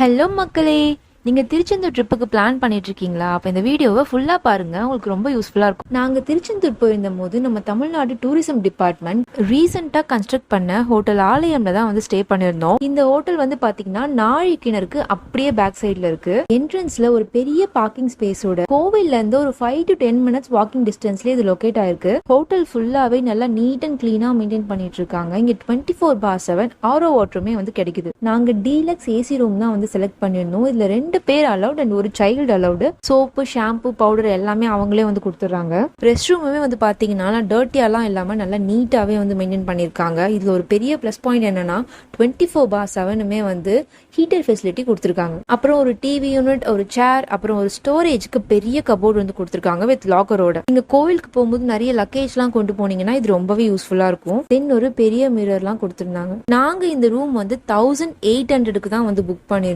Hello மக்களே, நீங்க திருச்செந்தூர் ட்ரிப்புக்கு பிளான் பண்ணிட்டு இருக்கீங்களா? அப்ப இந்த வீடியோவை ஃபுல்லா பாருங்க, உங்களுக்கு ரொம்ப யூஸ்ஃபுல்லா இருக்கும். நாங்க திருச்செந்தூர் போயிருந்த போது நம்ம தமிழ்நாடு டூரிசம் டிபார்ட்மெண்ட் ரீசெண்டா கன்ஸ்ட்ரக்ட் பண்ண ஹோட்டல் ஆலயம்ல தான் வந்து ஸ்டே பண்ணிருந்தோம். இந்த ஹோட்டல் வந்து பாத்தீங்கன்னா நாழி கிணறுக்கு அப்படியே பேக் சைட்ல இருக்கு. என்ட்ரன்ஸ்ல ஒரு பெரிய பார்க்கிங் ஸ்பேஸோட கோவில்ல இருந்து ஒரு 5 to 10 minutes வாக்கிங் டிஸ்டன்ஸ்ல இது லொகேட் ஆயிருக்கு. ஹோட்டல் ஃபுல்லாவே நல்லா நீட் அண்ட் கிளீனா மெயின்டைன் பண்ணிட்டு இருக்காங்க. இங்க 24/7 ஆரோ வாட்டருமே வந்து கிடைக்குது. நாங்க டீலக்ஸ் ஏசி ரூம் தான் வந்து செலக்ட் பண்ணிருந்தோம். இதுல 2 பேர் அலவுட் அண்ட் ஒரு child allowed. Soap, shampoo, powder எல்லாமே அவங்களே வந்து கொடுத்துறாங்க. ரெஸ்ட் ரூமுமே வந்து பாத்தீங்கன்னா டர்ட்டியாலாம் இல்லாம நல்லா நீட்டாவே வந்து மெயின்டைன் பண்ணிருக்காங்க. இதுல ஒரு பெரிய பிளஸ் பாயிண்ட் என்னன்னா 24/7 வந்து ஹீட்டர் ஃபெசிலிட்டி கொடுத்துருக்காங்க. அப்புறம் ஒரு டிவி யூனிட், ஒரு சேர், அப்புறம் ஒரு ஸ்டோரேஜ்க்கு பெரிய கபோர்டு வந்து கொடுத்துருக்காங்க வித் லாக்கரோட. நீங்க கோவிலுக்கு போகும்போது நிறைய லக்கேஜ் எல்லாம் கொண்டு போனீங்கன்னா இது ரொம்பவே யூஸ்ஃபுல்லா இருக்கும். தென் ஒரு பெரிய மிரர் எல்லாம் கொடுத்துருந்தாங்க. நாங்க இந்த ரூம் வந்து 1800க்கு தான் வந்து புக் பண்ணிருந்தோம்.